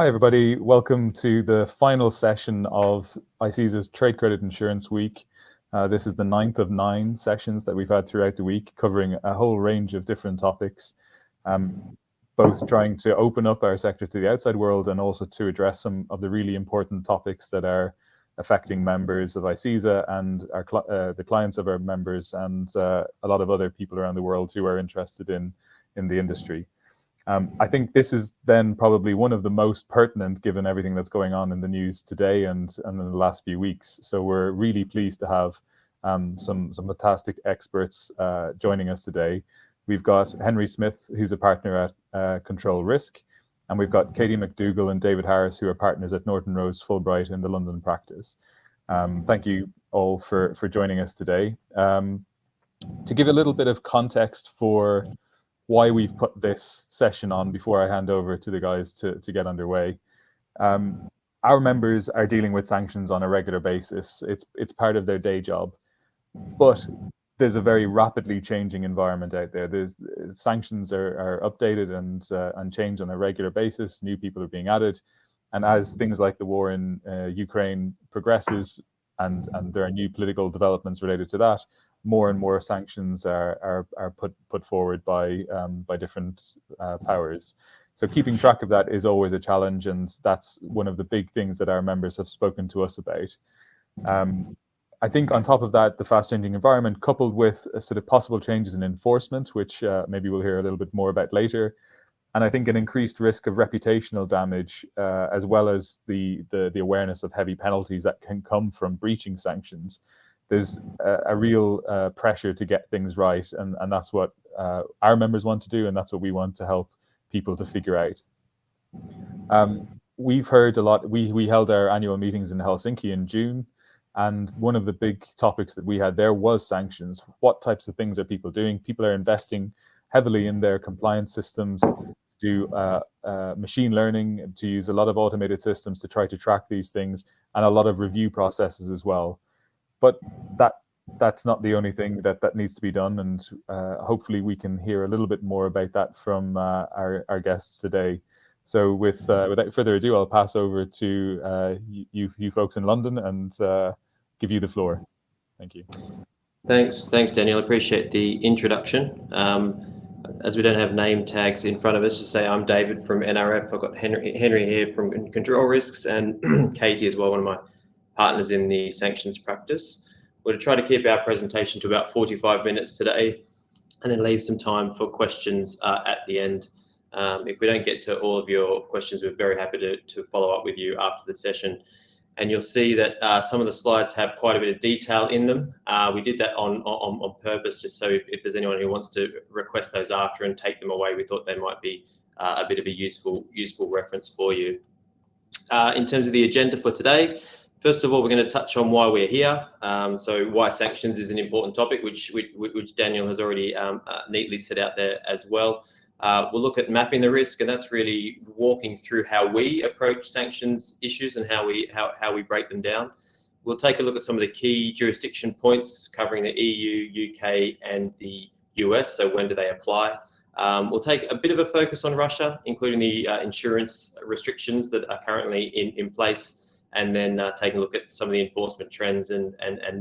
Hi, everybody. Welcome to the final session of ICESA's Trade Credit Insurance Week. This is the 9th of 9 sessions that we've had throughout the week, covering a whole range of different topics, both trying to open up our sector to the outside world and also to address some of the really important topics that are affecting members of ICESA and the clients of our members and a lot of other people around the world who are interested in the industry. I think this is then probably one of the most pertinent given everything that's going on in the news today and in the last few weeks. So we're really pleased to have some fantastic experts joining us today. We've got Henry Smith, who's a partner at Control Risk, and we've got Katie McDougall and David Harris, who are partners at Norton Rose Fulbright in the London practice. Thank you all for joining us today. To give a little bit of context for why we've put this session on before I hand over to the guys to get underway. Our members are dealing with sanctions on a regular basis. It's part of their day job, but there's a very rapidly changing environment out there. Sanctions are updated and change on a regular basis. New people are being added, and as things like the war in Ukraine progresses and there are new political developments related to that, more and more sanctions are put forward by different powers. So keeping track of that is always a challenge, and that's one of the big things that our members have spoken to us about. I think on top of that, the fast-changing environment, coupled with sort of possible changes in enforcement, which maybe we'll hear a little bit more about later, and I think an increased risk of reputational damage, as well as the awareness of heavy penalties that can come from breaching sanctions. There's a real pressure to get things right, and that's what our members want to do, and that's what we want to help people to figure out. We've heard a lot. We held our annual meetings in Helsinki in June, and one of the big topics that we had there was sanctions. What types of things are people doing? People are investing heavily in their compliance systems, do machine learning, to use a lot of automated systems to try to track these things, and a lot of review processes as well. But that's not the only thing that needs to be done, and hopefully we can hear a little bit more about that from our guests today. So without further ado, I'll pass over to you folks in London and give you the floor. Thank you. Thanks, Daniel. I appreciate the introduction. As we don't have name tags in front of us, just say I'm David from NRF. I've got Henry here from Control Risks, and Katie as well, one of my partners in the sanctions practice. We're going to try to keep our presentation to about 45 minutes today, and then leave some time for questions at the end. If we don't get to all of your questions, we're very happy to follow up with you after the session. And you'll see that some of the slides have quite a bit of detail in them. We did that on purpose, just so if there's anyone who wants to request those after and take them away, we thought they might be a bit of a useful reference for you. In terms of the agenda for today, first of all, we're going to touch on why we're here. So why sanctions is an important topic, which Daniel has already neatly set out there as well. We'll look at mapping the risk, and that's really walking through how we approach sanctions issues and how we break them down. We'll take a look at some of the key jurisdiction points covering the EU, UK, and the US. So when do they apply? We'll take a bit of a focus on Russia, including the insurance restrictions that are currently in place, and then take a look at some of the enforcement trends and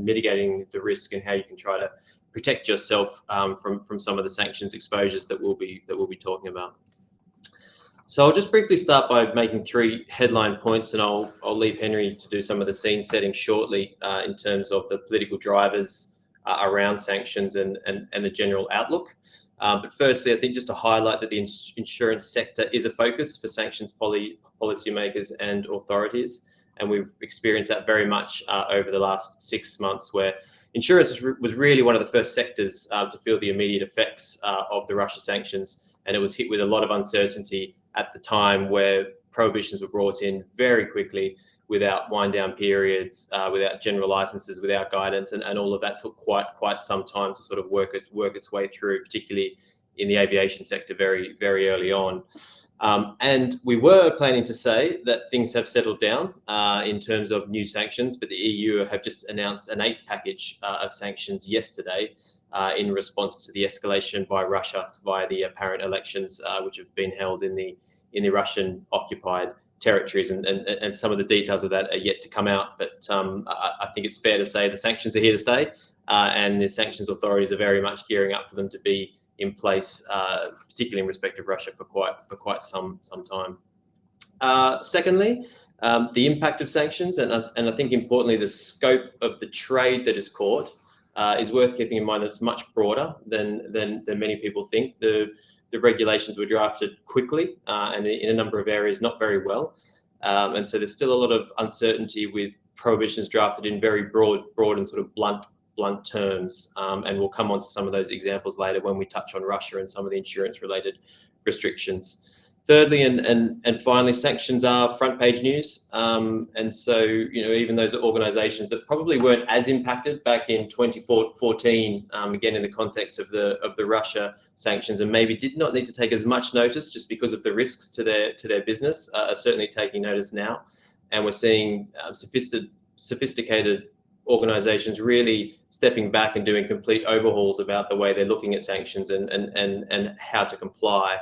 mitigating the risk and how you can try to protect yourself from some of the sanctions exposures that we'll be talking about. So I'll just briefly start by making 3 headline points, and I'll leave Henry to do some of the scene setting shortly in terms of the political drivers around sanctions and the general outlook. But firstly, I think just to highlight that the insurance sector is a focus for sanctions policymakers and authorities. And we've experienced that very much over the last 6 months, where insurance was really one of the first sectors to feel the immediate effects of the Russia sanctions. And it was hit with a lot of uncertainty at the time, where prohibitions were brought in very quickly without wind down periods, without general licenses, without guidance. And all of that took quite some time to sort of work its way through, particularly in the aviation sector very, very early on. And we were planning to say that things have settled down in terms of new sanctions, but the EU have just announced an 8th package of sanctions yesterday in response to the escalation by Russia via the apparent elections which have been held in the Russian occupied territories, and some of the details of that are yet to come out. But I think it's fair to say the sanctions are here to stay, and the sanctions authorities are very much gearing up for them to be in place, particularly in respect of Russia, for quite some time. Secondly, the impact of sanctions, and I think importantly the scope of the trade that is caught is worth keeping in mind that it's much broader than many people think. The regulations were drafted quickly and in a number of areas not very well, and so there's still a lot of uncertainty with prohibitions drafted in very broad and sort of blunt terms, and we'll come on to some of those examples later when we touch on Russia and some of the insurance-related restrictions. Thirdly, and finally, sanctions are front page news, and so even those organisations that probably weren't as impacted back in 2014, again in the context of the Russia sanctions, and maybe did not need to take as much notice just because of the risks to their business, are certainly taking notice now, and we're seeing sophisticated organisations really stepping back and doing complete overhauls about the way they're looking at sanctions and how to comply.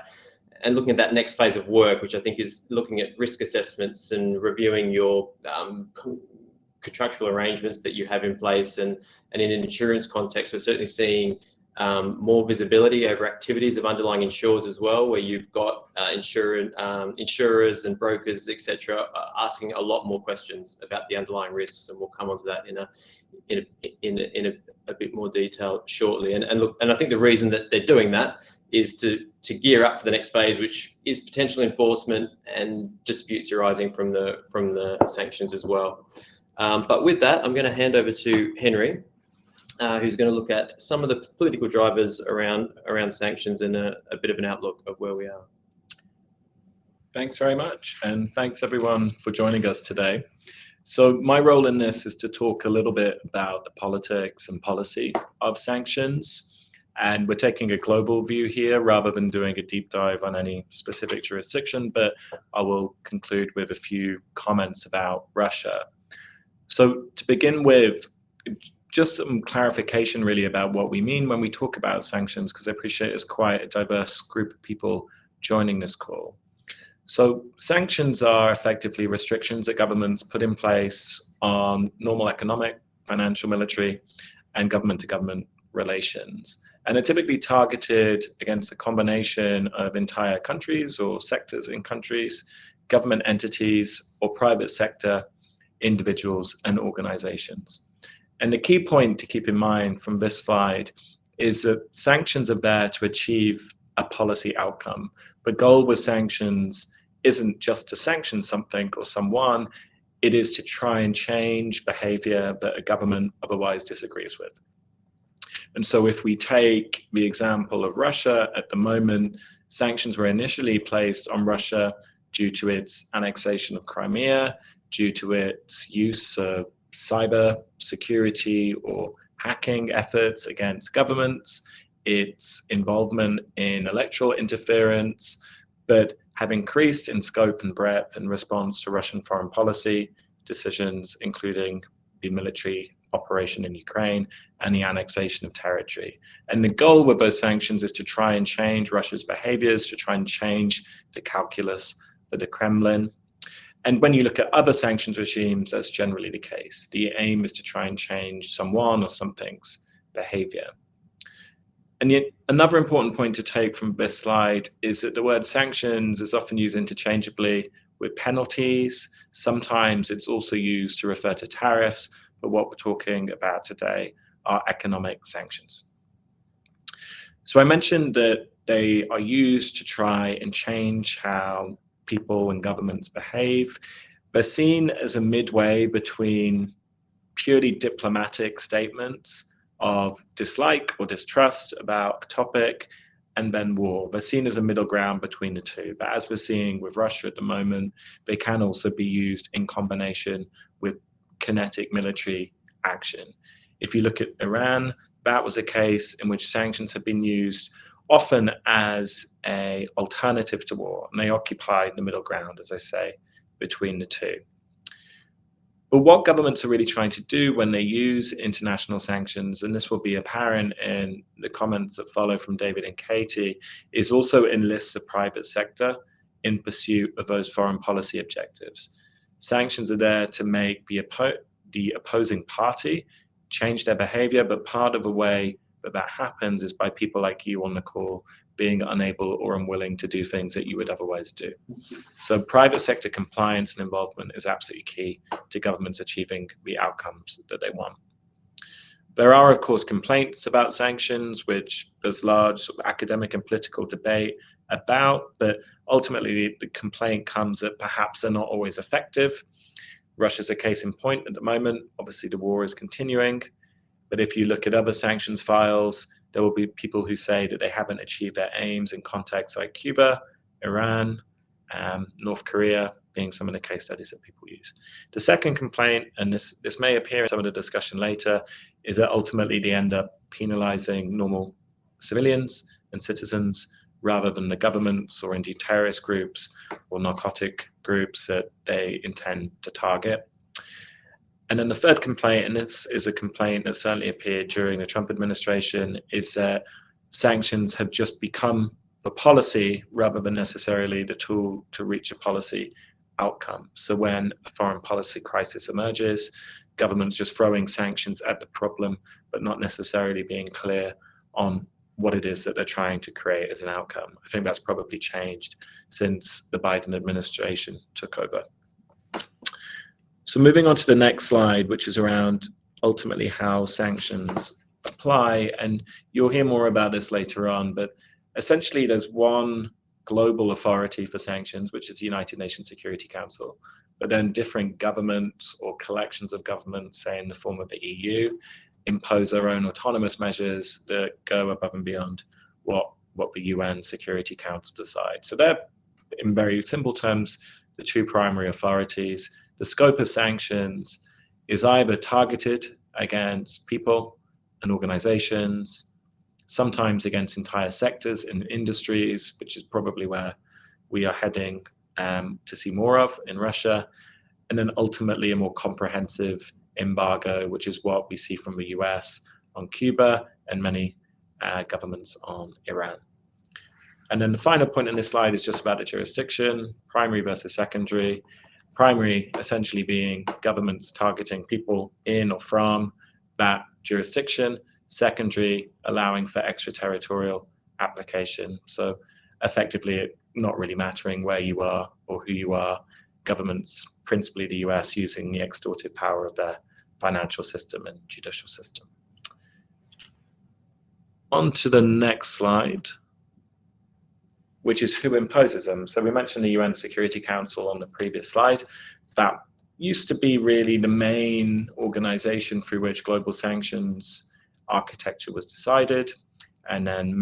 And looking at that next phase of work, which I think is looking at risk assessments and reviewing your contractual arrangements that you have in place. And in an insurance context, we're certainly seeing more visibility over activities of underlying insurers as well, where you've got insurers and brokers, etc., asking a lot more questions about the underlying risks, and we'll come on to that in a bit more detail shortly. And I think the reason that they're doing that is to gear up for the next phase, which is potential enforcement and disputes arising from the sanctions as well. But with that, I'm going to hand over to Henry, who's going to look at some of the political drivers around sanctions and a bit of an outlook of where we are. Thanks very much, and thanks everyone for joining us today. So my role in this is to talk a little bit about the politics and policy of sanctions. And we're taking a global view here rather than doing a deep dive on any specific jurisdiction, but I will conclude with a few comments about Russia. So to begin with, just some clarification really about what we mean when we talk about sanctions, because I appreciate there's quite a diverse group of people joining this call. So sanctions are effectively restrictions that governments put in place on normal economic, financial, military, and government-to-government relations. And they're typically targeted against a combination of entire countries or sectors in countries, government entities, or private sector individuals and organizations. And the key point to keep in mind from this slide is that sanctions are there to achieve a policy outcome. The goal with sanctions isn't just to sanction something or someone, it is to try and change behavior that a government otherwise disagrees with. And so if we take the example of Russia at the moment, sanctions were initially placed on Russia due to its annexation of Crimea, due to its use of cyber security or hacking efforts against governments, its involvement in electoral interference, but have increased in scope and breadth in response to Russian foreign policy decisions, including the military operation in Ukraine and the annexation of territory. And the goal with those sanctions is to try and change Russia's behaviors, to try and change the calculus for the Kremlin. And when you look at other sanctions regimes, that's generally the case. The aim is to try and change someone or something's behavior. And yet another important point to take from this slide is that the word sanctions is often used interchangeably with penalties. Sometimes it's also used to refer to tariffs, but what we're talking about today are economic sanctions. So I mentioned that they are used to try and change how people and governments behave. They're seen as a midway between purely diplomatic statements of dislike or distrust about a topic and then war. They're seen as a middle ground between the two. But as we're seeing with Russia at the moment, they can also be used in combination with kinetic military action. If you look at Iran, that was a case in which sanctions have been used often as an alternative to war, and they occupied the middle ground, as I say, between the two. But what governments are really trying to do when they use international sanctions, and this will be apparent in the comments that follow from David and Katie, is also enlist the private sector in pursuit of those foreign policy objectives. Sanctions are there to make the opposing party change their behavior, but part of the way that happens is by people like you on the call being unable or unwilling to do things that you would otherwise do. So private sector compliance and involvement is absolutely key to governments achieving the outcomes that they want. There are, of course, complaints about sanctions, which there's large sort of academic and political debate about, but ultimately the complaint comes that perhaps they're not always effective. Russia's a case in point at the moment. Obviously, the war is continuing. But if you look at other sanctions files, there will be people who say that they haven't achieved their aims in contexts like Cuba, Iran, North Korea, being some of the case studies that people use. The second complaint, and this may appear in some of the discussion later, is that ultimately they end up penalizing normal civilians and citizens rather than the governments or indeed terrorist groups or narcotic groups that they intend to target. And then the third complaint, and this is a complaint that certainly appeared during the Trump administration, is that sanctions have just become the policy rather than necessarily the tool to reach a policy outcome. So when a foreign policy crisis emerges, governments just throwing sanctions at the problem, but not necessarily being clear on what it is that they're trying to create as an outcome. I think that's probably changed since the Biden administration took over. So moving on to the next slide, which is around ultimately how sanctions apply, and you'll hear more about this later on, but essentially there's one global authority for sanctions, which is the United Nations Security Council, but then different governments or collections of governments, say in the form of the EU, impose their own autonomous measures that go above and beyond what the UN Security Council decides. So they're, in very simple terms, the two primary authorities. The scope of sanctions is either targeted against people and organizations, sometimes against entire sectors and industries, which is probably where we are heading to see more of in Russia, and then ultimately a more comprehensive embargo, which is what we see from the US on Cuba and many governments on Iran. And then the final point in this slide is just about the jurisdiction, primary versus secondary. Primary essentially being governments targeting people in or from that jurisdiction. Secondary allowing for extraterritorial application. So effectively not really mattering where you are or who you are. Governments, principally the US, using the extortive power of their financial system and judicial system. On to the next slide, which is who imposes them. So we mentioned the UN Security Council on the previous slide. That used to be really the main organization through which global sanctions architecture was decided, and then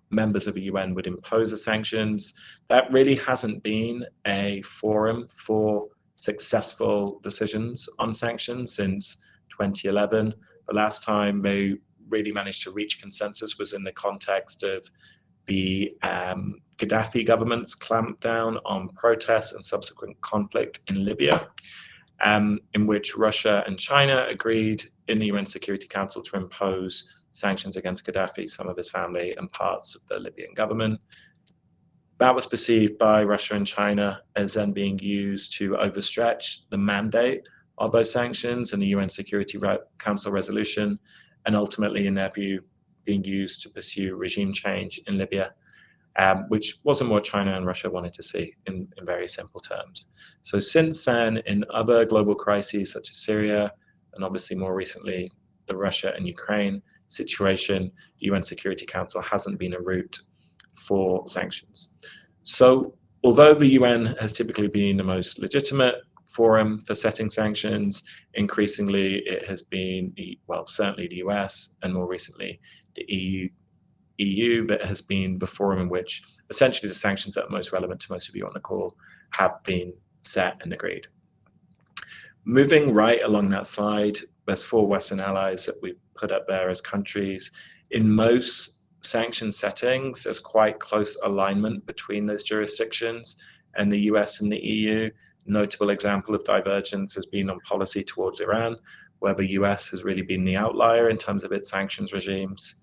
members of the UN would impose the sanctions. That really hasn't been a forum for successful decisions on sanctions since 2011. The last time they really managed to reach consensus was in the context of the Gaddafi government's clampdown on protests and subsequent conflict in Libya, in which Russia and China agreed in the UN Security Council to impose sanctions against Gaddafi, some of his family, and parts of the Libyan government. That was perceived by Russia and China as then being used to overstretch the mandate of those sanctions and the UN Security Council resolution, and ultimately, in their view, being used to pursue regime change in Libya, which wasn't what China and Russia wanted to see in very simple terms. So since then, in other global crises such as Syria, and obviously more recently, the Russia and Ukraine situation, the UN Security Council hasn't been a route for sanctions. So although the UN has typically been the most legitimate forum for setting sanctions, increasingly it has been, certainly the US and more recently the EU that has been the forum in which essentially the sanctions that are most relevant to most of you on the call have been set and agreed. Moving right along that slide, there's 4 Western allies that we've put up there as countries. In most sanction settings, there's quite close alignment between those jurisdictions and the US and the EU. Notable example of divergence has been on policy towards Iran, where the US has really been the outlier in terms of its sanctions regimes.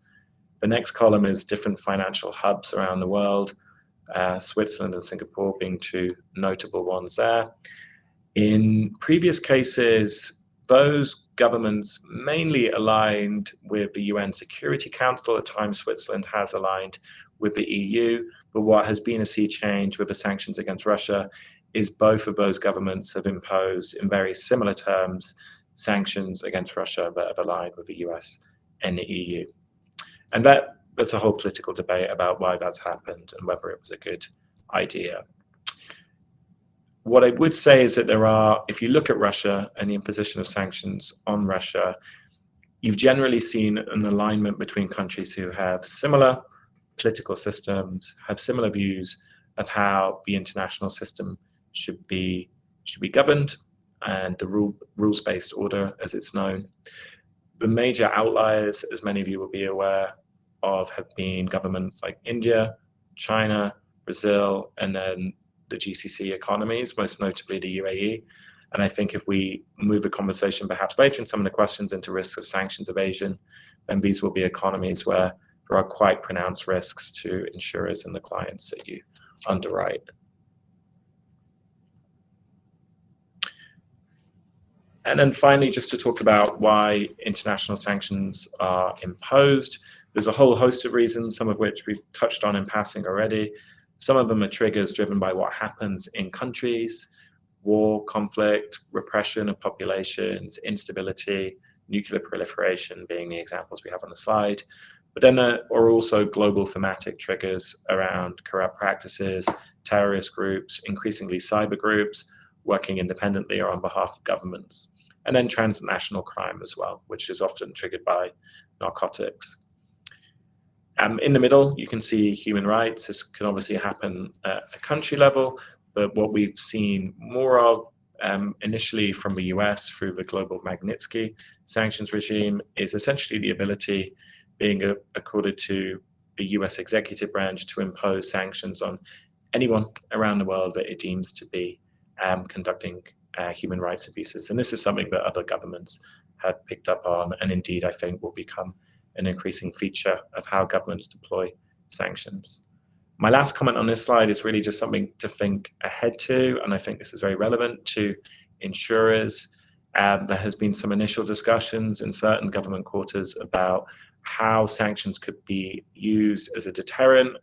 The next column is different financial hubs around the world. Switzerland and Singapore being two notable ones there. In previous cases, those governments mainly aligned with the UN Security Council. At times, Switzerland has aligned with the EU, but what has been a sea change with the sanctions against Russia is both of those governments have imposed, in very similar terms, sanctions against Russia that have aligned with the US and the EU. And that's a whole political debate about why that's happened and whether it was a good idea. What I would say is that if you look at Russia and the imposition of sanctions on Russia, you've generally seen an alignment between countries who have similar political systems, have similar views of how the international system should be governed, and the rules-based order, as it's known. The major outliers, as many of you will be aware of, have been governments like India, China, Brazil, and then the GCC economies, most notably the UAE. And I think if we move the conversation perhaps later in some of the questions into risks of sanctions evasion, then these will be economies where there are quite pronounced risks to insurers and the clients that you underwrite. And then finally, just to talk about why international sanctions are imposed. There's a whole host of reasons, some of which we've touched on in passing already. Some of them are triggers driven by what happens in countries, war, conflict, repression of populations, instability, nuclear proliferation being the examples we have on the slide. But then there are also global thematic triggers around corrupt practices, terrorist groups, increasingly cyber groups, working independently or on behalf of governments. And then transnational crime as well, which is often triggered by narcotics. In the middle, you can see human rights. This can obviously happen at a country level, but what we've seen more of initially from the US through the global Magnitsky sanctions regime is essentially the ability being accorded to the US executive branch to impose sanctions on anyone around the world that it deems to be conducting human rights abuses. And this is something that other governments have picked up on, and indeed I think will become an increasing feature of how governments deploy sanctions. My last comment on this slide is really just something to think ahead to, and I think this is very relevant to insurers. There has been some initial discussions in certain government quarters about how sanctions could be used as a deterrent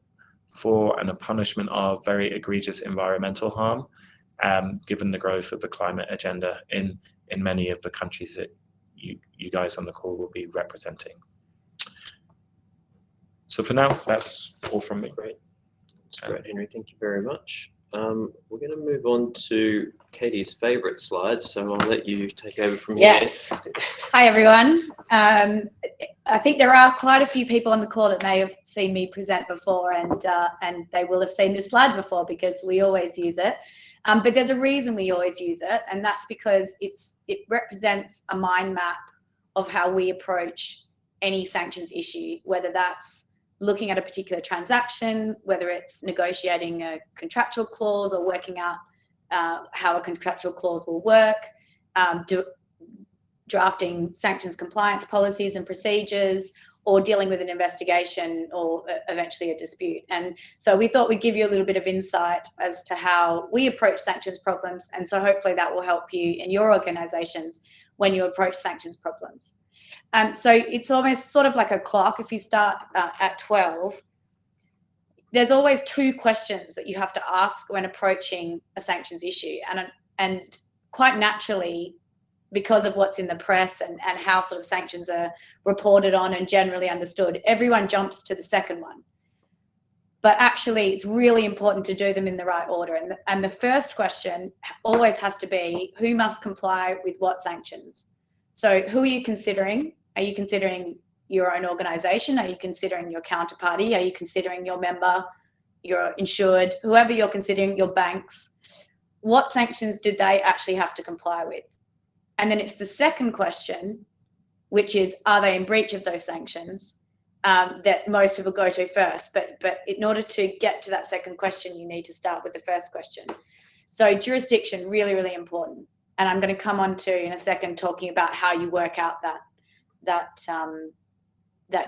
for and a punishment of very egregious environmental harm, given the growth of the climate agenda in many of the countries that you guys on the call will be representing. So for now, that's all from me. Great. That's great, Henry. Thank you very much. We're going to move on to Katie's favourite slide, so I'll let you take over from here. Yes. Hi, everyone. I think there are quite a few people on the call that may have seen me present before, and they will have seen this slide before because we always use it. But there's a reason we always use it, and that's because it represents a mind map of how we approach any sanctions issue, whether that's looking at a particular transaction, whether it's negotiating a contractual clause or working out how a contractual clause will work, drafting sanctions compliance policies and procedures, or dealing with an investigation or eventually a dispute. And so we thought we'd give you a little bit of insight as to how we approach sanctions problems. And so hopefully that will help you in your organizations when you approach sanctions problems. So it's almost sort of like a clock. If you start at 12, there's always two questions that you have to ask when approaching a sanctions issue. And quite naturally, because of what's in the press and how sort of sanctions are reported on and generally understood, everyone jumps to the second one. But actually, it's really important to do them in the right order. And the first question always has to be, who must comply with what sanctions? So who are you considering? Are you considering your own organization? Are you considering your counterparty? Are you considering your member, your insured, whoever you're considering, your banks? What sanctions do they actually have to comply with? And then it's the second question, which is, are they in breach of those sanctions, that most people go to first. But in order to get to that second question, you need to start with the first question. So jurisdiction, really, really important. And I'm going to come on to in a second talking about how you work out that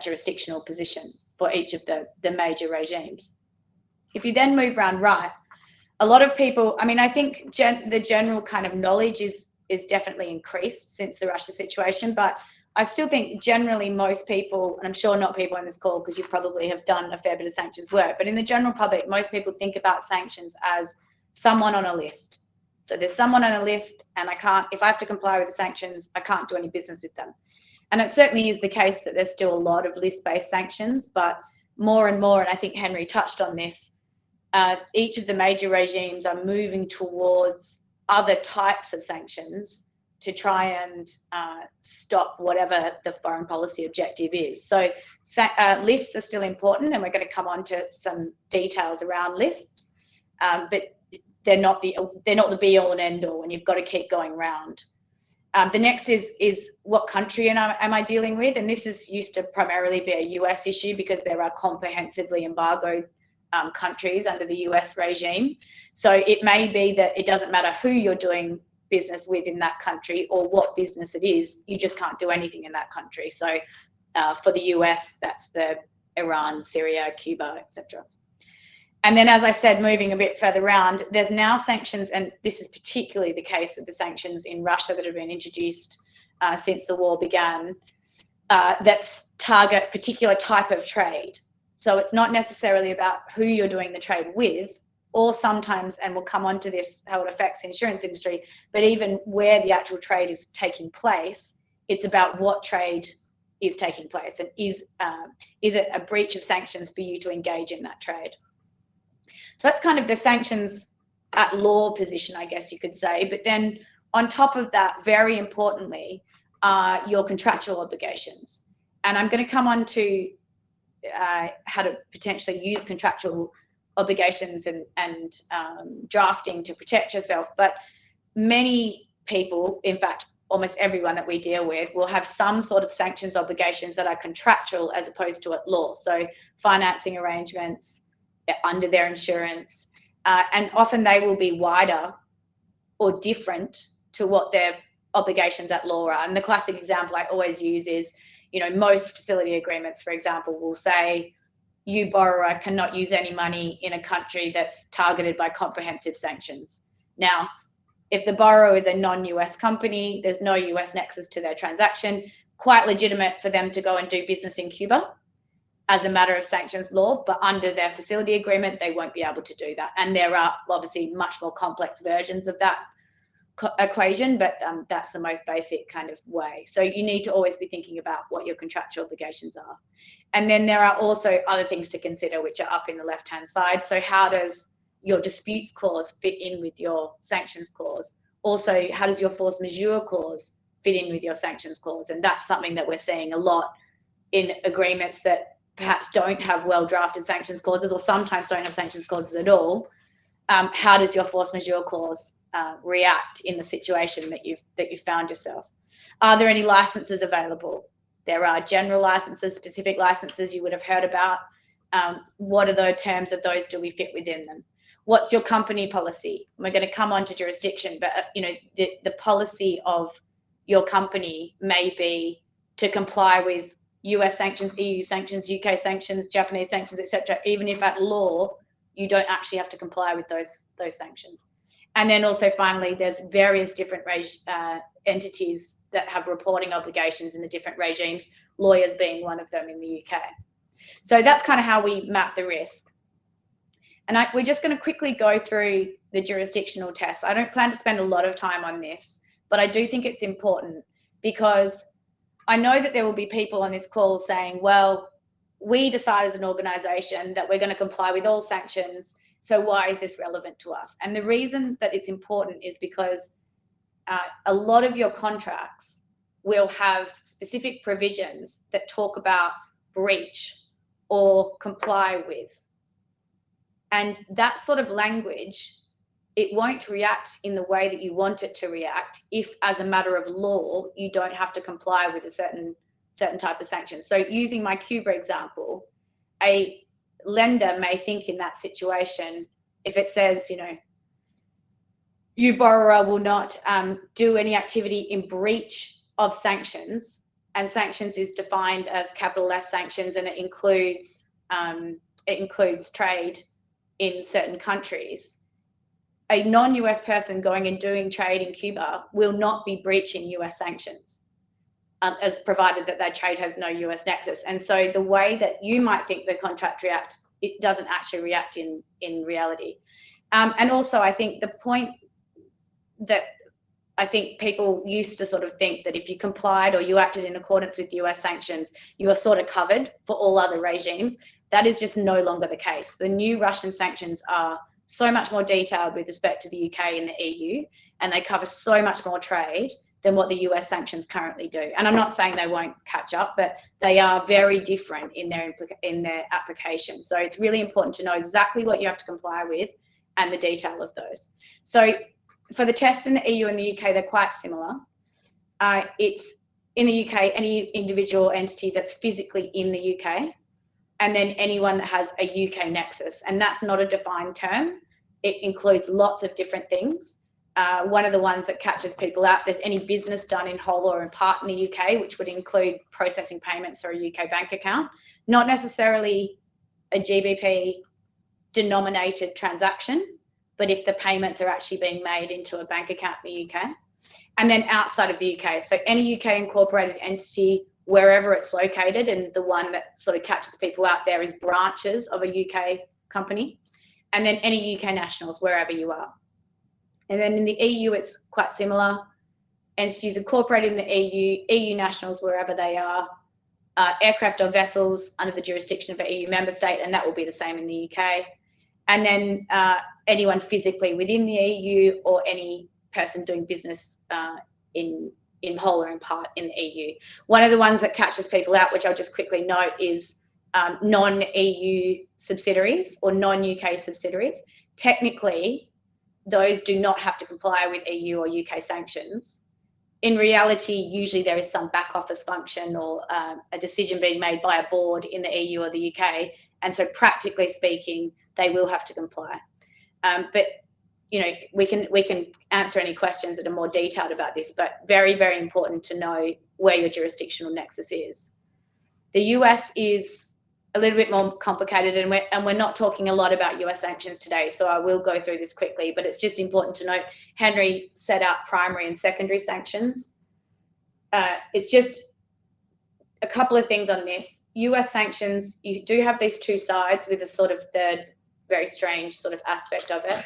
jurisdictional position for each of the major regimes. If you then move around right, a lot of people, I mean, I think the general kind of knowledge is definitely increased since the Russia situation, but I still think generally most people, and I'm sure not people on this call because you probably have done a fair bit of sanctions work, but in the general public, most people think about sanctions as someone on a list. So there's someone on a list, and if I have to comply with the sanctions, I can't do any business with them. And it certainly is the case that there's still a lot of list-based sanctions, but more and more, and I think Henry touched on this, each of the major regimes are moving towards other types of sanctions to try and stop whatever the foreign policy objective is. So lists are still important, and we're going to come on to some details around lists, but they're not the be all and end all, and you've got to keep going round. The next is what country am I dealing with? And this used to primarily be a US issue because there are comprehensively embargoed countries under the US regime. So it may be that it doesn't matter who you're doing business with in that country or what business it is, you just can't do anything in that country. So for the US, that's the Iran, Syria, Cuba, etc. And then, as I said, moving a bit further around, there's now sanctions, and this is particularly the case with the sanctions in Russia that have been introduced since the war began, that target particular type of trade. So it's not necessarily about who you're doing the trade with, or sometimes, and we'll come on to this, how it affects the insurance industry, but even where the actual trade is taking place, it's about what trade is taking place, and is it a breach of sanctions for you to engage in that trade? So that's kind of the sanctions at law position, I guess you could say. But then on top of that, very importantly, are your contractual obligations. And I'm going to come on to how to potentially use contractual obligations and drafting to protect yourself. But many people, in fact, almost everyone that we deal with, will have some sort of sanctions obligations that are contractual as opposed to at law. So financing arrangements under their insurance, and often they will be wider or different to what their obligations at law are. And the classic example I always use is, most facility agreements, for example, will say you borrower cannot use any money in a country that's targeted by comprehensive sanctions. Now, if the borrower is a non-US company, there's no US nexus to their transaction, quite legitimate for them to go and do business in Cuba as a matter of sanctions law, but under their facility agreement, they won't be able to do that. And there are obviously much more complex versions of that equation, but that's the most basic kind of way. So you need to always be thinking about what your contractual obligations are. And then there are also other things to consider, which are up in the left-hand side. So how does your disputes clause fit in with your sanctions clause? Also, how does your force majeure clause fit in with your sanctions clause? And that's something that we're seeing a lot in agreements that perhaps don't have well-drafted sanctions clauses, or sometimes don't have sanctions clauses at all. How does your force majeure clause react in the situation that you've found yourself? Are there any licenses available? There are general licenses, specific licenses you would have heard about. What are the terms of those? Do we fit within them? What's your company policy? We're going to come on to jurisdiction, but the policy of your company may be to comply with US sanctions, EU sanctions, UK sanctions, Japanese sanctions, etc. Even if at law you don't actually have to comply with those sanctions. And then also finally, there's various different entities that have reporting obligations in the different regimes, lawyers being one of them in the UK. So that's kind of how we map the risk. And we're just going to quickly go through the jurisdictional tests. I don't plan to spend a lot of time on this, but I do think it's important because I know that there will be people on this call saying, well, we decide as an organization that we're going to comply with all sanctions, so why is this relevant to us? And the reason that it's important is because a lot of your contracts will have specific provisions that talk about breach or comply with. And that sort of language, it won't react in the way that you want it to react if, as a matter of law, you don't have to comply with a certain type of sanction. So using my Cuba example, a lender may think in that situation, if it says, you borrower will not do any activity in breach of sanctions, and sanctions is defined as capital S sanctions, and it includes trade in certain countries, a non-US person going and doing trade in Cuba will not be breaching US sanctions, as provided that that trade has no US nexus. And so the way that you might think the contract react, it doesn't actually react in reality. And also, I think the point that I think people used to sort of think that if you complied or you acted in accordance with US sanctions, you are sort of covered for all other regimes. That is just no longer the case. The new Russian sanctions are so much more detailed with respect to the UK and the EU, and they cover so much more trade than what the US sanctions currently do. And I'm not saying they won't catch up, but they are very different in their application. So it's really important to know exactly what you have to comply with and the detail of those. So for the test in the EU and the UK, they're quite similar. It's in the UK, any individual entity that's physically in the UK, and then anyone that has a UK nexus. And that's not a defined term. It includes lots of different things. One of the ones that catches people out, there's any business done in whole or in part in the UK, which would include processing payments or a UK bank account, not necessarily a GBP denominated transaction, but if the payments are actually being made into a bank account in the UK. And then outside of the UK, so any UK incorporated entity, wherever it's located, and the one that sort of catches people out there is branches of a UK company, and then any UK nationals, wherever you are. And then in the EU, it's quite similar. Entities incorporated in the EU nationals, wherever they are, aircraft or vessels under the jurisdiction of an EU member state, and that will be the same in the UK. And then anyone physically within the EU or any person doing business in whole or in part in the EU. One of the ones that catches people out, which I'll just quickly note, is non-EU subsidiaries or non-UK subsidiaries. Technically, those do not have to comply with EU or UK sanctions. In reality, usually there is some back office function or a decision being made by a board in the EU or the UK. And so practically speaking, they will have to comply. But you know, we can answer any questions that are more detailed about this, but very, very important to know where your jurisdictional nexus is. The US is a little bit more complicated, and we're not talking a lot about US sanctions today, so I will go through this quickly, but it's just important to note, Henry set out primary and secondary sanctions. It's just a couple of things on this. US sanctions, you do have these two sides with a sort of third, very strange sort of aspect of it.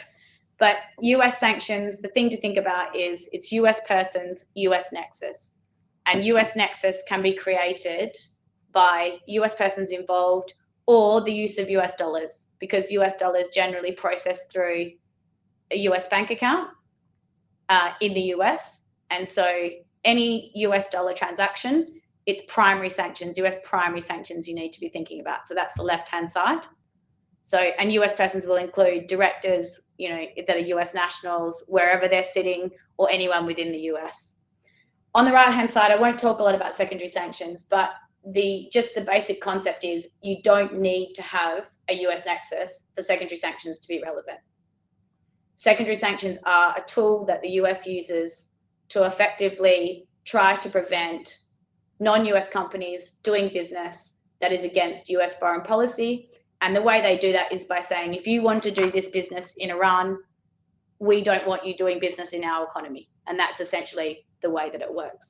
But US sanctions, the thing to think about is it's US persons, US nexus. And US nexus can be created by US persons involved or the use of US dollars, because US dollars generally processed through a US bank account in the US. And so any US dollar transaction, it's primary sanctions, US primary sanctions you need to be thinking about. So that's the left-hand side. So, and US persons will include directors, you know, that are US nationals, wherever they're sitting, or anyone within the US. On the right-hand side, I won't talk a lot about secondary sanctions, but just the basic concept is you don't need to have a US nexus for secondary sanctions to be relevant. Secondary sanctions are a tool that the US uses to effectively try to prevent non-US companies doing business that is against US foreign policy. And the way they do that is by saying, if you want to do this business in Iran, we don't want you doing business in our economy. And that's essentially the way that it works.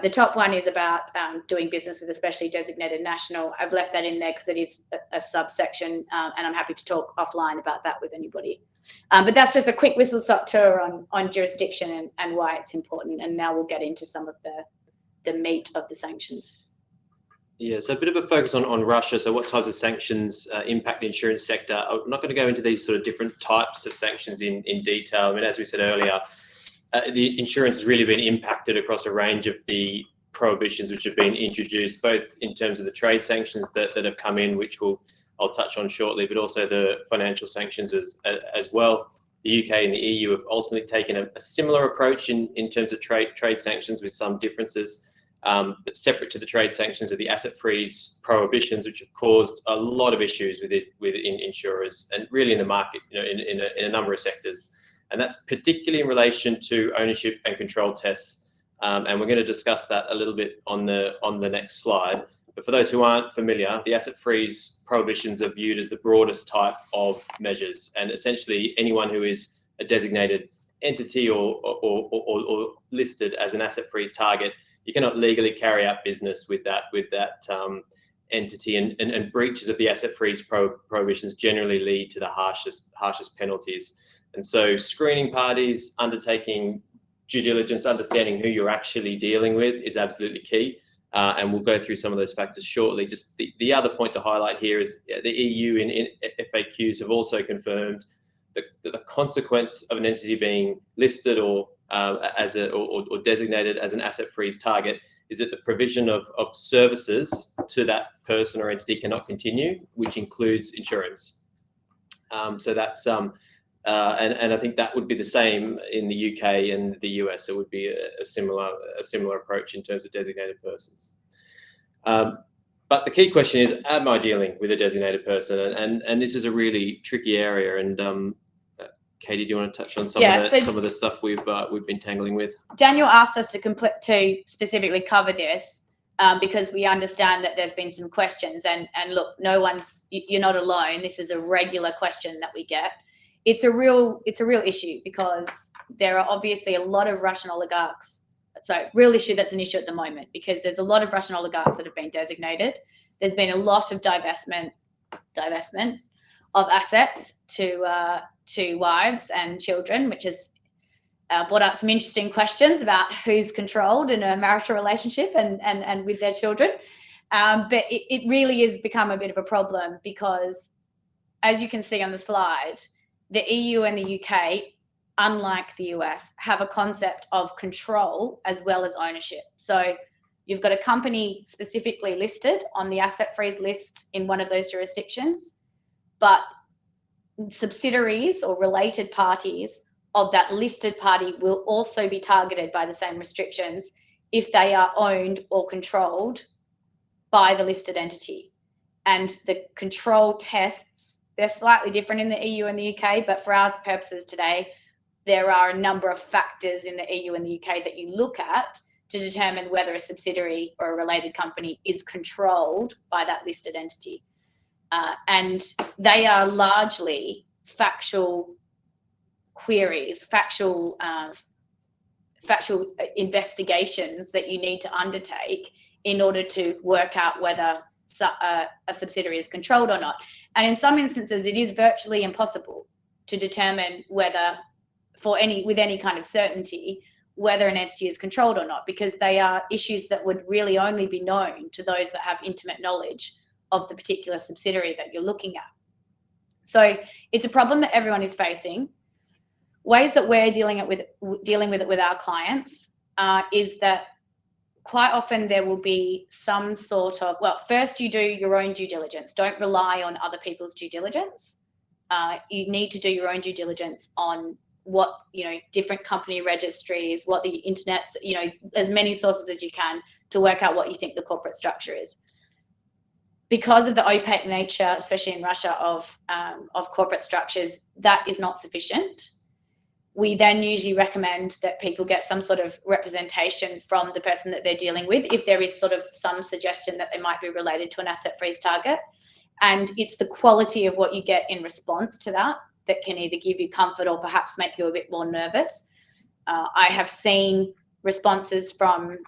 The top one is about doing business with a specially designated national. I've left that in there because it is a subsection, and I'm happy to talk offline about that with anybody. But that's just a quick whistle-stop tour on jurisdiction and why it's important. And now we'll get into some of the meat of the sanctions. Yeah, so a bit of a focus on Russia. So what types of sanctions impact the insurance sector? I'm not going to go into these sort of different types of sanctions in detail. I mean, as we said earlier, the insurance has really been impacted across a range of the prohibitions which have been introduced, both in terms of the trade sanctions that have come in, which I'll touch on shortly, but also the financial sanctions as well. The UK and the EU have ultimately taken a similar approach in terms of trade sanctions with some differences. But separate to the trade sanctions are the asset freeze prohibitions, which have caused a lot of issues with insurers and really in the market, you know, in a number of sectors. And that's particularly in relation to ownership and control tests. And we're going to discuss that a little bit on the next slide. But for those who aren't familiar, the asset freeze prohibitions are viewed as the broadest type of measures, and essentially anyone who is a designated entity or listed as an asset freeze target, you cannot legally carry out business with that entity, and breaches of the asset freeze prohibitions generally lead to the harshest penalties. And so screening parties, undertaking due diligence, understanding who you're actually dealing with is absolutely key. And we'll go through some of those factors shortly. Just the other point to highlight here is the EU in FAQs have also confirmed that the consequence of an entity being listed or designated as an asset freeze target is that the provision of services to that person or entity cannot continue, which includes insurance. So that's and I think that would be the same in the UK and the US. It would be a similar approach in terms of designated persons. But the key question is, am I dealing with a designated person? And this is a really tricky area. And Katie, do you want to touch on some of the stuff we've been tangling with? Daniel asked us to specifically cover this because we understand that there's been some questions. And look, you're not alone. This is a regular question that we get. It's a real issue because there are obviously a lot of Russian oligarchs. So real issue that's an issue at the moment because there's a lot of Russian oligarchs that have been designated. There's been a lot of divestment of assets to wives and children, which has brought up some interesting questions about who's controlled in a marital relationship and with their children. But it really has become a bit of a problem because, as you can see on the slide, the EU and the UK, unlike the US, have a concept of control as well as ownership. So you've got a company specifically listed on the asset freeze list in one of those jurisdictions, but subsidiaries or related parties of that listed party will also be targeted by the same restrictions if they are owned or controlled by the listed entity. And the control tests, they're slightly different in the EU and the UK, but for our purposes today, there are a number of factors in the EU and the UK that you look at to determine whether a subsidiary or a related company is controlled by that listed entity. And they are largely factual queries, factual investigations that you need to undertake in order to work out whether a subsidiary is controlled or not. And in some instances, it is virtually impossible to determine whether, with any kind of certainty, whether an entity is controlled or not, because they are issues that would really only be known to those that have intimate knowledge of the particular subsidiary that you're looking at. So it's a problem that everyone is facing. Ways that we're dealing with it with our clients is that quite often there will be some sort of, well, first you do your own due diligence. Don't rely on other people's due diligence. You need to do your own due diligence on what, different company registries, what the internet, as many sources as you can to work out what you think the corporate structure is. Because of the opaque nature, especially in Russia, of corporate structures, that is not sufficient. We then usually recommend that people get some sort of representation from the person that they're dealing with, if there is sort of some suggestion that they might be related to an asset freeze target. And it's the quality of what you get in response to that can either give you comfort or perhaps make you a bit more nervous. I have seen responses from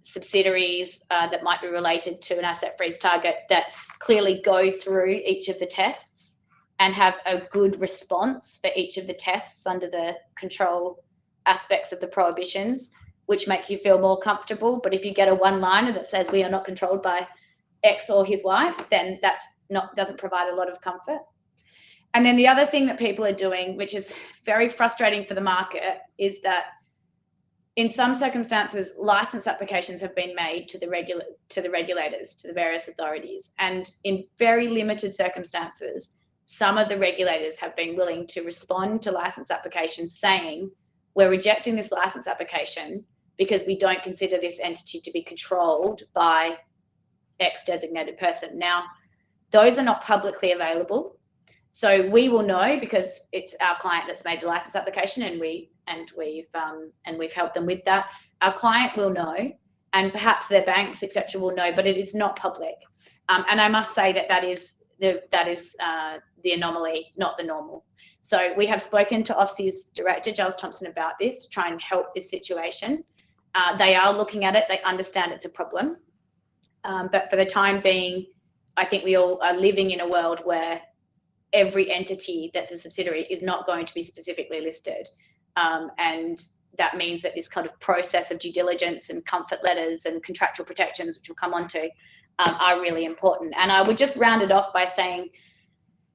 subsidiaries that might be related to an asset freeze target that clearly go through each of the tests and have a good response for each of the tests under the control aspects of the prohibitions, which make you feel more comfortable. But if you get a one-liner that says we are not controlled by X or his wife, then doesn't provide a lot of comfort. And then the other thing that people are doing, which is very frustrating for the market, is that in some circumstances, license applications have been made to the regulators, to the various authorities. And in very limited circumstances, some of the regulators have been willing to respond to license applications saying, we're rejecting this license application because we don't consider this entity to be controlled by X designated person. Now, those are not publicly available. So we will know because it's our client that's made the license application and we've helped them with that. Our client will know, and perhaps their banks, etc., will know, but it is not public. And I must say that that is the anomaly, not the normal. So we have spoken to Ofsi's director, Giles Thompson, about this to try and help this situation. They are looking at it. They understand it's a problem. But for the time being, I think we all are living in a world where every entity that's a subsidiary is not going to be specifically listed. And that means that this kind of process of due diligence and comfort letters and contractual protections, which we'll come on to, are really important. And I would just round it off by saying,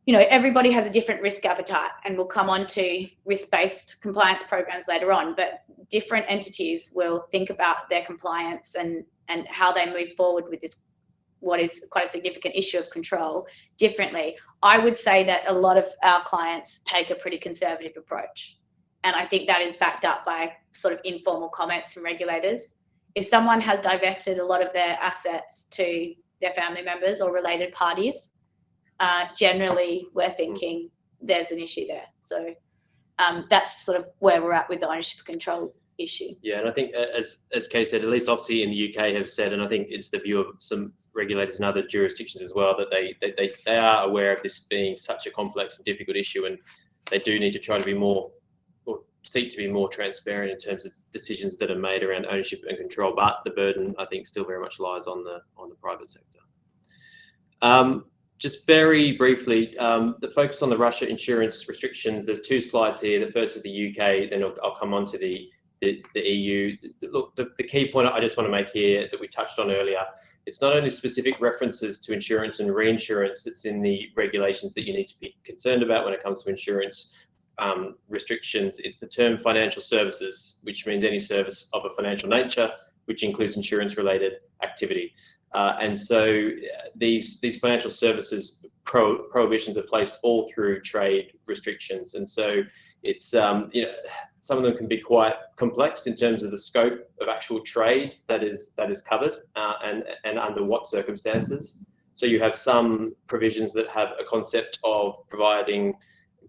you know, everybody has a different risk appetite, and we'll come on to risk-based compliance programs later on, but different entities will think about their compliance and how they move forward with this, what is quite a significant issue of control, differently. I would say that a lot of our clients take a pretty conservative approach. And I think that is backed up by sort of informal comments from regulators. If someone has divested a lot of their assets to their family members or related parties, generally we're thinking there's an issue there. So that's sort of where we're at with the ownership control issue. Yeah, and I think as Kay said, at least Ofsi in the UK have said, and I think it's the view of some regulators in other jurisdictions as well, that they are aware of this being such a complex and difficult issue, and they do need to try to be more, or seek to be more transparent in terms of decisions that are made around ownership and control. But the burden, I think, still very much lies on the private sector. Just very briefly, the focus on the Russia insurance restrictions. There's two slides here. The first is the UK, then I'll come on to the EU. Look, the key point I just want to make here that we touched on earlier, it's not only specific references to insurance and reinsurance that's in the regulations that you need to be concerned about when it comes to insurance restrictions. It's the term financial services, which means any service of a financial nature, which includes insurance-related activity. And so these financial services prohibitions are placed all through trade restrictions. And so it's, you know, some of them can be quite complex in terms of the scope of actual trade that is covered and under what circumstances. So you have some provisions that have a concept of providing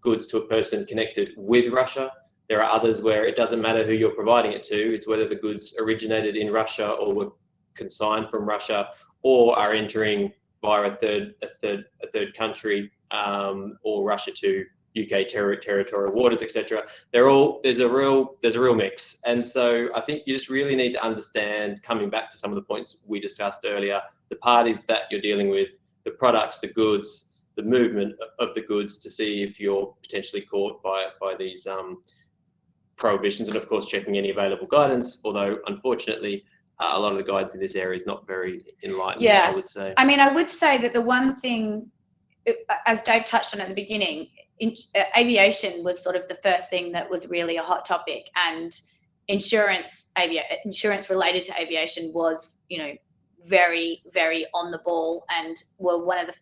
goods to a person connected with Russia. There are others where it doesn't matter who you're providing it to. It's whether the goods originated in Russia or were consigned from Russia or are entering via a third country, or Russia to UK territorial waters, etc. There's a real mix. And so I think you just really need to understand, coming back to some of the points we discussed earlier, the parties that you're dealing with, the products, the goods, the movement of the goods, to see if you're potentially caught by these prohibitions, and of course checking any available guidance, although unfortunately a lot of the guidance in this area is not very enlightening, yeah. I would say. I mean, I would say that the one thing, as Dave touched on at the beginning, aviation was sort of the first thing that was really a hot topic, and insurance related to aviation was, you know, very, very on the ball, and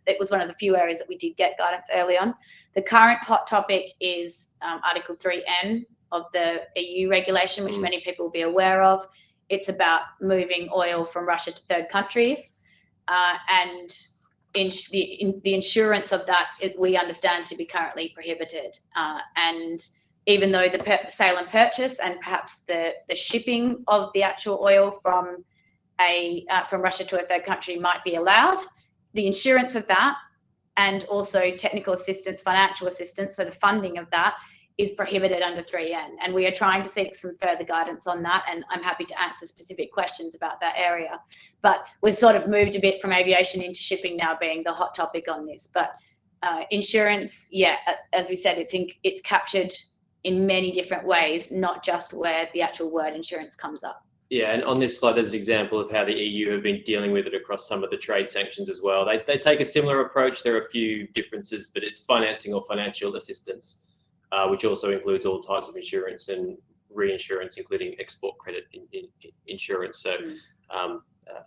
it was one of the few areas that we did get guidance early on. The current hot topic is Article 3N of the EU regulation, which many people will be aware of. It's about moving oil from Russia to third countries, and the insurance of that, we understand to be currently prohibited. And even though the sale and purchase and perhaps the shipping of the actual oil from Russia to a third country might be allowed, the insurance of that and also technical assistance, financial assistance, so the funding of that, is prohibited under 3N. And we are trying to seek some further guidance on that, and I'm happy to answer specific questions about that area. But we've sort of moved a bit from aviation into shipping now being the hot topic on this. But insurance, yeah, as we said, it's captured in many different ways, not just where the actual word insurance comes up. Yeah, and on this slide, there's an example of how the EU have been dealing with it across some of the trade sanctions as well. They take a similar approach. There are a few differences, but it's financing or financial assistance, which also includes all types of insurance and reinsurance, including export credit insurance. So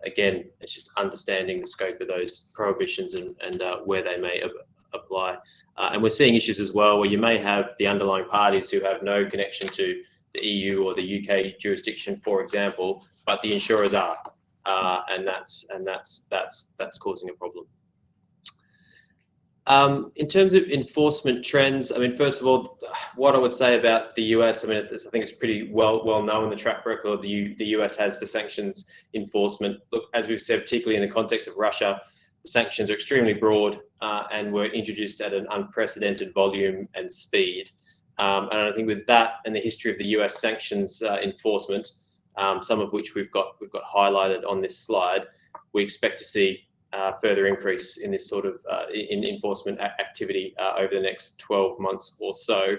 again, it's just understanding the scope of those prohibitions and where they may apply. And we're seeing issues as well where you may have the underlying parties who have no connection to the EU or the UK jurisdiction, for example, but the insurers are, and that's causing a problem. In terms of enforcement trends, I mean, first of all, what I would say about the US, I mean, I think it's pretty well known the track record the US has for sanctions enforcement. Look, as we've said, particularly in the context of Russia, the sanctions are extremely broad and were introduced at an unprecedented volume and speed. And I think with that and the history of the US sanctions enforcement, some of which we've got highlighted on this slide, we expect to see further increase in this sort of in enforcement activity over the next 12 months or so.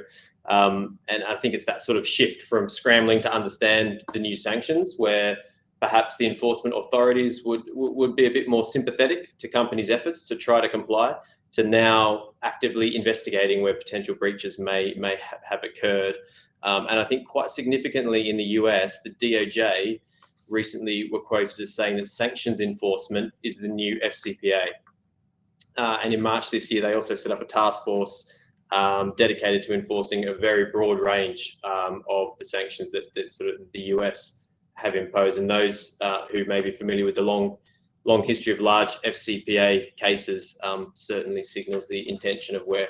And I think it's that sort of shift from scrambling to understand the new sanctions, where perhaps the enforcement authorities would be a bit more sympathetic to companies' efforts to try to comply, to now actively investigating where potential breaches may have occurred. And I think quite significantly in the US, the DOJ recently were quoted as saying that sanctions enforcement is the new FCPA. And in March this year, they also set up a task force dedicated to enforcing a very broad range of the sanctions that sort of the US have imposed. And those who may be familiar with the long history of large FCPA cases certainly signals the intention of where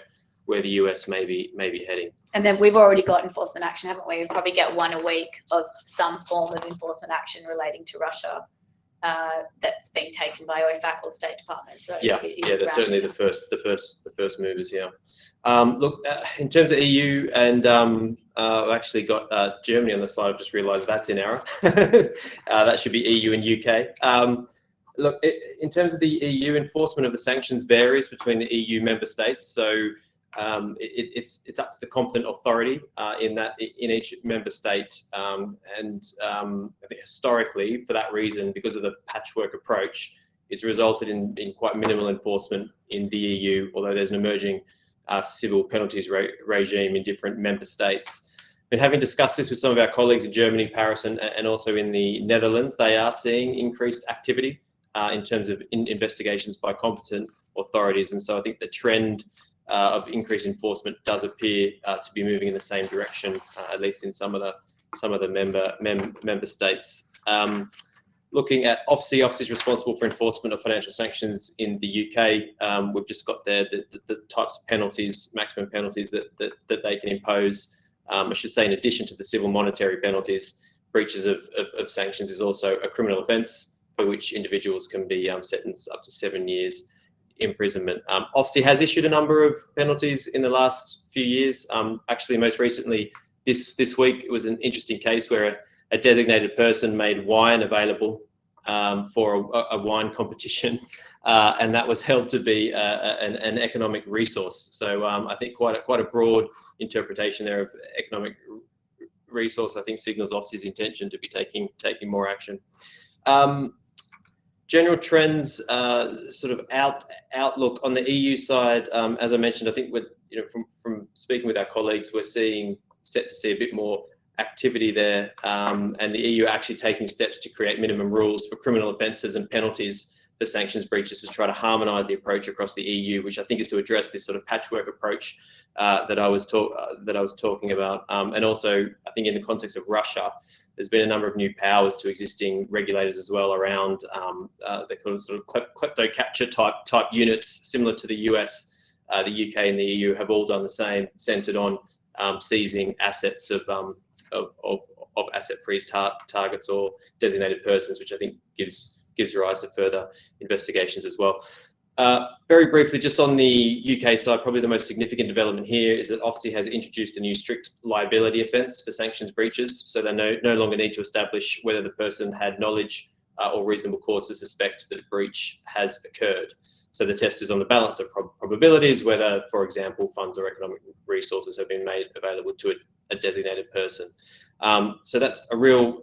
the US may be heading. And then we've already got enforcement action, haven't we? We probably get one a week of some form of enforcement action relating to Russia that's being taken by OFAC or State Department. So yeah, they're certainly the first movers here. Look, in terms of EU, and I've actually got Germany on the slide. I've just realised that's in error. That should be EU and UK. Look, in terms of the EU, enforcement of the sanctions varies between the EU member states. So it's up to the competent authority in each member state, and I think historically, for that reason, because of the patchwork approach, it's resulted in quite minimal enforcement in the EU, although there's an emerging civil penalties regime in different member states. And having discussed this with some of our colleagues in Germany, Paris, and also in the Netherlands, they are seeing increased activity in terms of investigations by competent authorities. And so I think the trend of increased enforcement does appear to be moving in the same direction, at least in some of the member states. Looking at OFSI is responsible for enforcement of financial sanctions in the UK. We've just got there the types of penalties, maximum penalties that they can impose. I should say, in addition to the civil monetary penalties, breaches of sanctions is also a criminal offence for which individuals can be sentenced up to 7 years imprisonment. OFSI has issued a number of penalties in the last few years. Actually, most recently this week, it was an interesting case where a designated person made wine available for a wine competition, and that was held to be an economic resource. So I think quite a broad interpretation there of economic resource. I think signals OFSI's intention to be taking more action. General trends, sort of outlook on the EU side. As I mentioned, I think from speaking with our colleagues, we're set to see a bit more activity there, and the EU actually taking steps to create minimum rules for criminal offences and penalties for sanctions breaches to try to harmonise the approach across the EU, which I think is to address this sort of patchwork approach that I was talking about. And also, I think in the context of Russia, there's been a number of new powers to existing regulators as well around the kind of sort of klepto capture type units, similar to the US, the UK, and the EU have all done the same, centred on seizing assets of asset freeze targets or designated persons, which I think gives rise to further investigations as well. Very briefly, just on the UK side, probably the most significant development here is that OFSI has introduced a new strict liability offence for sanctions breaches. So they no longer need to establish whether the person had knowledge or reasonable cause to suspect that a breach has occurred. So the test is on the balance of probabilities, whether, for example, funds or economic resources have been made available to a designated person. So that's a real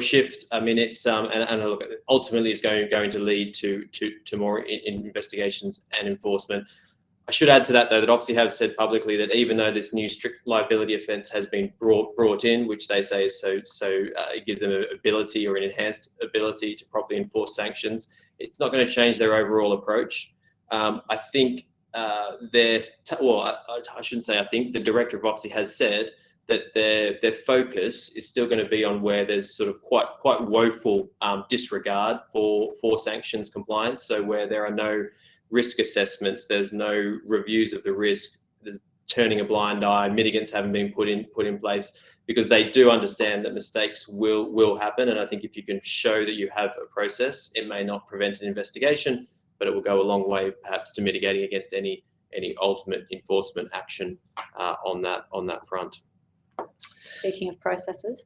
shift. I mean, it's and look, ultimately is going to lead to more investigations and enforcement. I should add to that, though, that OFSI has said publicly that even though this new strict liability offence has been brought in, which they say is so it gives them an ability or an enhanced ability to properly enforce sanctions, it's not going to change their overall approach. I think I shouldn't say I think, the director of OFSI has said that their focus is still going to be on where there's sort of quite woeful disregard for sanctions compliance. So where there are risk assessments. There's no reviews of the risk. There's turning a blind eye. Mitigants haven't been put in place because they do understand that mistakes will happen. And I think if you can show that you have a process, it may not prevent an investigation, but it will go a long way perhaps to mitigating against any ultimate enforcement action on that front. Speaking of processes.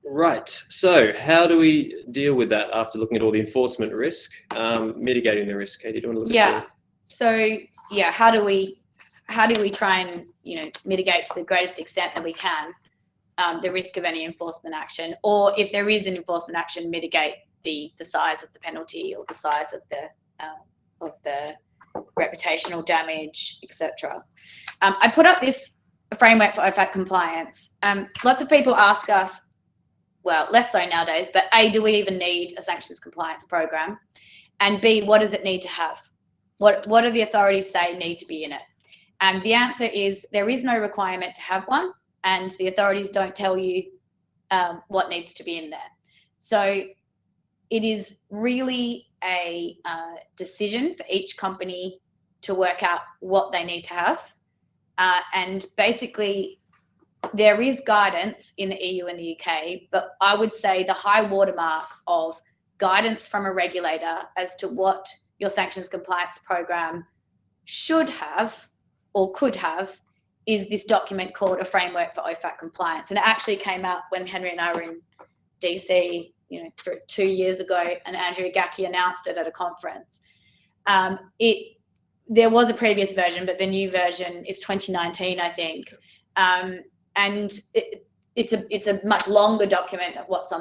Right. So how do we deal with that after looking at all the enforcement risk, mitigating the risk? Katie, do you want to look at that? So how do we try and mitigate to the greatest extent that we can the risk of any enforcement action, or if there is an enforcement action, mitigate the size of the penalty or the size of the reputational damage, etc. I put up this framework for OFAC compliance. Lots of people ask us, well, less so nowadays, but A, do we even need a sanctions compliance program? And B, what does it need to have? What do the authorities say need to be in it? And the answer is there is no requirement to have one, and the authorities don't tell you what needs to be in there. So it is really a decision for each company to work out what they need to have. And basically, there is guidance in the EU and the UK, but I would say the high watermark of guidance from a regulator as to what your sanctions compliance program should have or could have is this document called a framework for OFAC compliance. And it actually came out when Henry and I were in DC, 2 years ago, and Andrew Gacki announced it at a conference. There was a previous version, but the new version is 2019, I think. And it's a much longer document than what's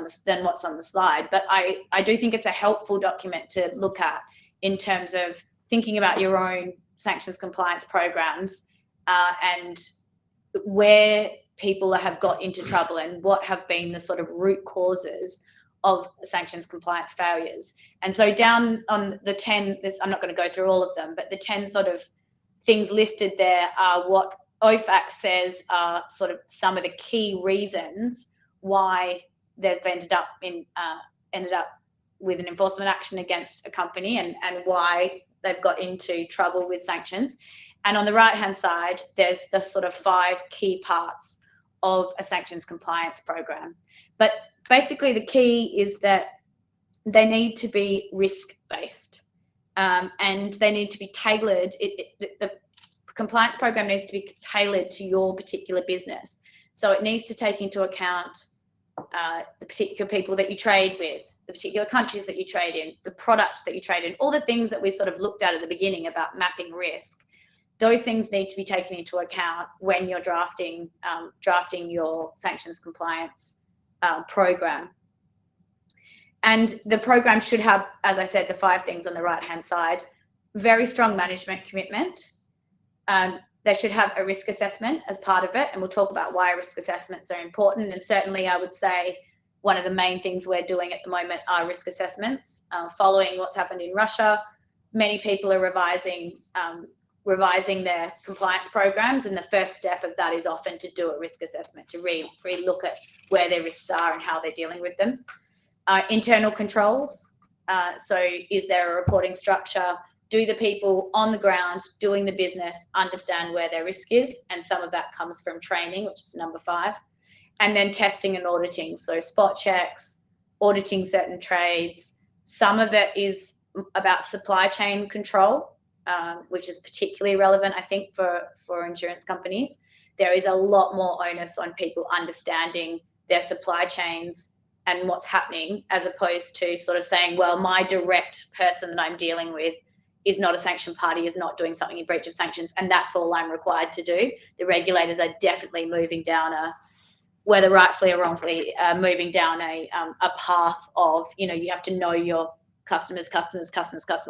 on the slide. But I do think it's a helpful document to look at in terms of thinking about your own sanctions compliance programs and where people have got into trouble and what have been the sort of root causes of sanctions compliance failures. And so down on the 10, I'm not going to go through all of them, but the 10 sort of things listed there are what OFAC says are sort of some of the key reasons why they've ended up with an enforcement action against a company and why they've got into trouble with sanctions. And on the right-hand side, there's the sort of 5 key parts of a sanctions compliance program. But basically, the key is that they need to be risk-based and they need to be tailored. The compliance program needs to be tailored to your particular business. So it needs to take into account the particular people that you trade with, the particular countries that you trade in, the products that you trade in, all the things that we sort of looked at the beginning about mapping risk. Those things need to be taken into account when you're drafting your sanctions compliance program. And the program should have, as I said, the 5 things on the right-hand side. Very strong management commitment. They should have a risk assessment as part of it, and we'll talk about why risk assessments are important. And certainly, I would say one of the main things we're doing at the moment are risk assessments. Following what's happened in Russia, many people are revising their compliance programs, and the first step of that is often to do a risk assessment, to re-look at where their risks are and how they're dealing with them. Internal controls. So is there a reporting structure? Do the people on the ground doing the business understand where their risk is? And some of that comes from training, which is number 5. And then testing and auditing. So spot checks, auditing certain trades. Some of it is about supply chain control, which is particularly relevant, I think, for insurance companies. There is a lot more onus on people understanding their supply chains and what's happening, as opposed to sort of saying, well, my direct person that I'm dealing with is not a sanctioned party, is not doing something in breach of sanctions, and that's all I'm required to do. The regulators are definitely moving down whether rightfully or wrongfully, moving down a path of, you have to know your customers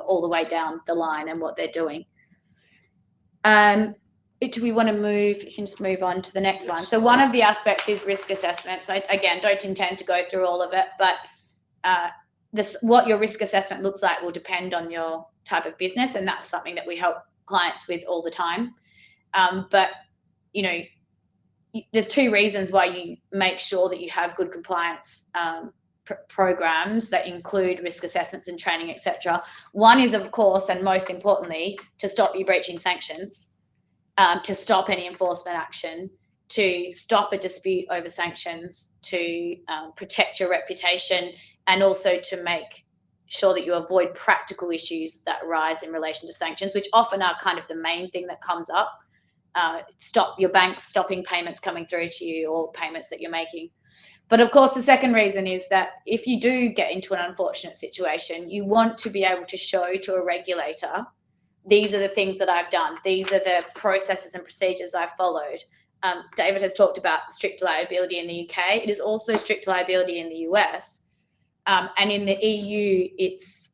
all the way down the line and what they're doing. Do we want to move? You can just move on to the next one. So one of the aspects is risk assessments. I, again, don't intend to go through all of it, but what your risk assessment looks like will depend on your type of business, and that's something that we help clients with all the time. But there's 2 reasons why you make sure that you have good compliance programs that include risk assessments and training, etc. One is, of course, and most importantly, to stop you breaching sanctions, to stop any enforcement action, to stop a dispute over sanctions, to protect your reputation, and also to make sure that you avoid practical issues that arise in relation to sanctions, which often are kind of the main thing that comes up. Stop your banks stopping payments coming through to you or payments that you're making. But of course, the second reason is that if you do get into an unfortunate situation, you want to be able to show to a regulator, these are the things that I've done. These are the processes and procedures I've followed. David has talked about strict liability in the UK. It is also strict liability in the US. And in the EU, it's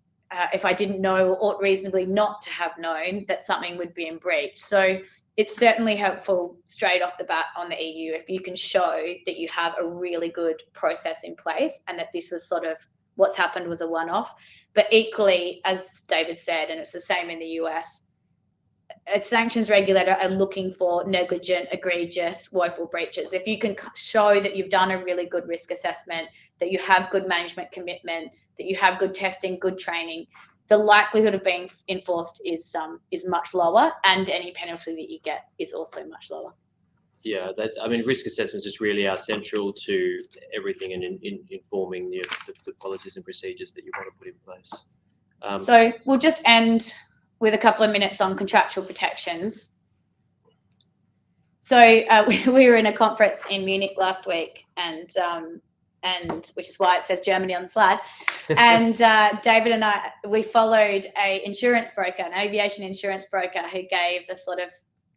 if I didn't know, ought reasonably not to have known that something would be in breach. So it's certainly helpful straight off the bat on the EU if you can show that you have a really good process in place and that this was sort of what's happened was a one-off. But equally, as David said, and it's the same in the US, a sanctions regulator are looking for negligent, egregious, woeful breaches. If you can show that you've done a really good risk assessment, that you have good management commitment, that you have good testing, good training, the likelihood of being enforced is much lower, and any penalty that you get is also much lower. Yeah, I mean, risk assessments is really are central to everything and in informing the policies and procedures that you want to put in place. So we'll just end with a couple of minutes on contractual protections. So we were in a conference in Munich last week, and which is why it says Germany on the slide. And David and we followed an insurance broker, an aviation insurance broker, who gave a sort of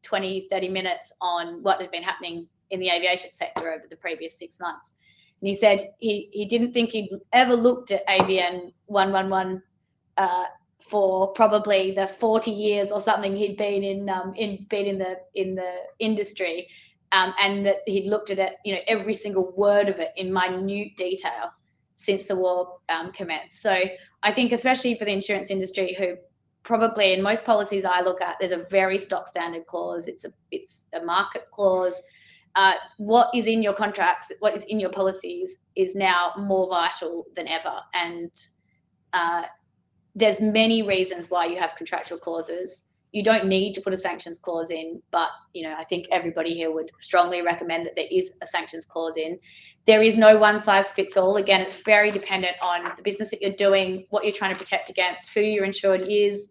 20, 30 minutes on what had been happening in the aviation sector over the previous 6 months. And he said he didn't think he'd ever looked at ABN 111 for probably the 40 years or something he'd been in the industry. And that he'd looked at it, every single word of it in minute detail since the war commenced. So I think, especially for the insurance industry, who probably in most policies I look at, there's a very stock standard clause. It's a market clause. What is in your contracts, what is in your policies, is now more vital than ever. And there's many reasons why you have contractual clauses. You don't need to put a sanctions clause in, but I think everybody here would strongly recommend that there is a sanctions clause in. There is no one size fits all. Again, it's very dependent on the business that you're doing, what you're trying to protect against, who your insured is,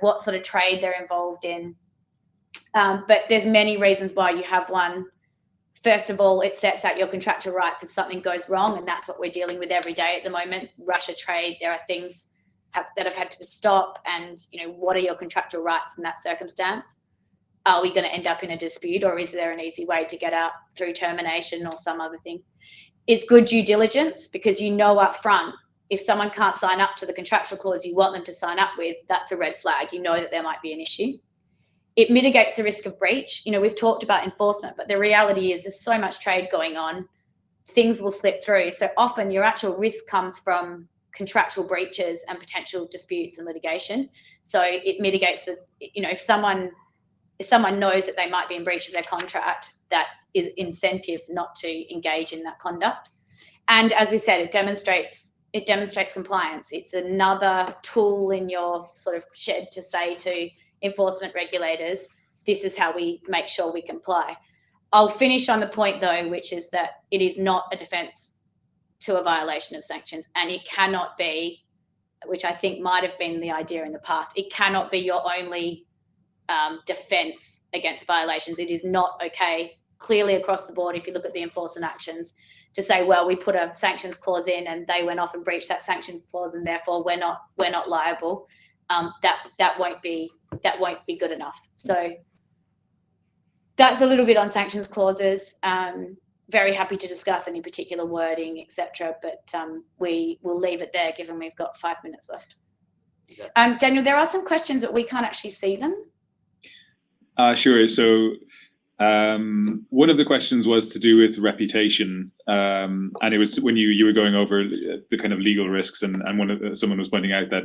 what sort of trade they're involved in. But there's many reasons why you have one. First of all, it sets out your contractual rights if something goes wrong, and that's what we're dealing with every day at the moment. Russia trade, there are things that have had to stop, and what are your contractual rights in that circumstance? Are we going to end up in a dispute, or is there an easy way to get out through termination or some other thing? It's good due diligence, because up front, if someone can't sign up to the contractual clause you want them to sign up with, that's a red flag. That there might be an issue. It mitigates the risk of breach. We've talked about enforcement, but the reality is there's so much trade going on, things will slip through. So often your actual risk comes from contractual breaches and potential disputes and litigation. So it mitigates if someone knows that they might be in breach of their contract, that is incentive not to engage in that conduct. And as we said, it demonstrates compliance. It's another tool in your sort of shed to say to enforcement regulators, this is how we make sure we comply. I'll finish on the point though, which is that it is not a defence to a violation of sanctions, and it cannot be, which I think might have been the idea in the past, it cannot be your only defence against violations. It is not okay, clearly across the board, if you look at the enforcement actions, to say, well, we put a sanctions clause in and they went off and breached that sanctions clause, and therefore we're not liable. That won't be good enough. So that's a little bit on sanctions clauses. Very happy to discuss any particular wording, etc. But we will leave it there, given we've got 5 minutes left. Yeah. Daniel, there are some questions that we can't actually see them. Sure. So one of the questions was to do with reputation, and it was when you were going over the kind of legal risks, and someone was pointing out that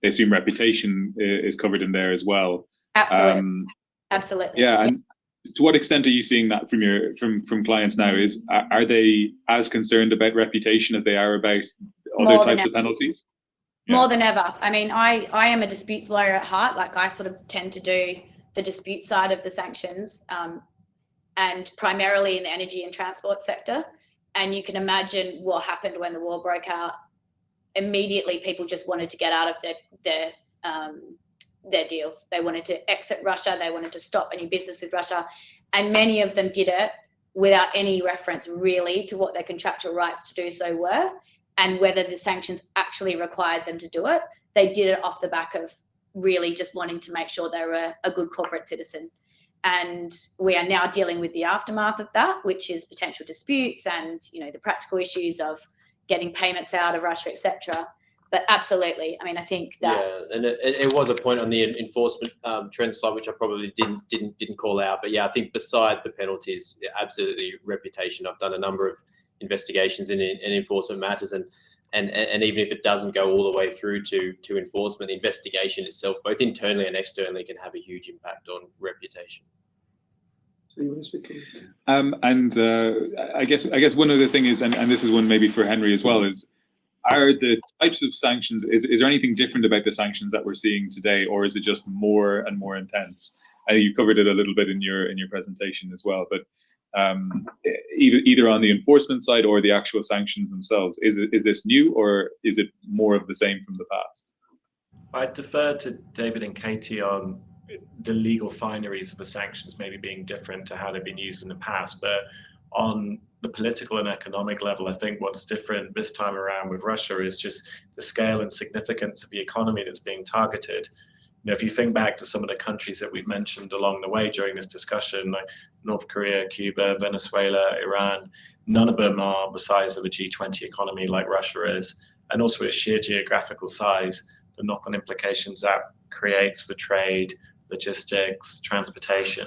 they assume reputation is covered in there as well. Absolutely. Absolutely. Yeah. To what extent are you seeing that from clients now? Are they as concerned about reputation as they are about other types of penalties? More than ever. I mean, I am a disputes lawyer at heart. Like, I sort of tend to do the dispute side of the sanctions, and primarily in the energy and transport sector. And you can imagine what happened when the war broke out. Immediately, people just wanted to get out of their deals. They wanted to exit Russia. They wanted to stop any business with Russia. And many of them did it without any reference really to what their contractual rights to do so were, and whether the sanctions actually required them to do it. They did it off the back of really just wanting to make sure they were a good corporate citizen. And we are now dealing with the aftermath of that, which is potential disputes and, you know, the practical issues of getting payments out of Russia, etc. But absolutely, I mean, I think that. Yeah, and it was a point on the enforcement trend side, which I probably didn't call out. But yeah, I think beside the penalties, absolutely reputation. I've done a number of investigations in enforcement matters, and even if it doesn't go all the way through to enforcement, the investigation itself, both internally and externally, can have a huge impact on reputation. So you want to speak? I guess one other thing is, and this is one maybe for Henry as well, is, are the types of sanctions, is there anything different about the sanctions that we're seeing today, or is it just more and more intense? You covered it a little bit in your presentation as well, but either on the enforcement side or the actual sanctions themselves, is this new, or is it more of the same from the past? I defer to David and Katie on the legal fineries of the sanctions maybe being different to how they've been used in the past, but on the political and economic level, I think what's different this time around with Russia is just the scale and significance of the economy that's being targeted. You know, if you think back to some of the countries that we've mentioned along the way during this discussion, like North Korea, Cuba, Venezuela, Iran, none of them are the size of a G20 economy like Russia is, and also its sheer geographical size, the knock-on implications that creates for trade, logistics, transportation.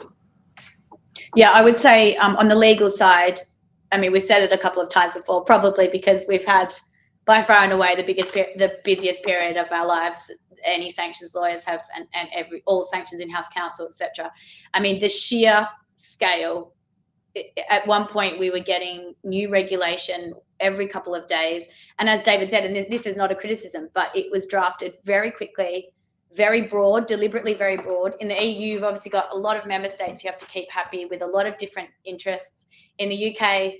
Yeah, I would say on the legal side, I mean, we've said it a couple of times before, probably because we've had by far and away the busiest period of our lives. Any sanctions lawyers have, and all sanctions in-house counsel, etc. I mean, the sheer scale. At one point, we were getting new regulation every couple of days, and as David said, and this is not a criticism, but it was drafted very quickly, very broad, deliberately very broad. In the EU, you've obviously got a lot of member states you have to keep happy with, a lot of different interests. In the UK,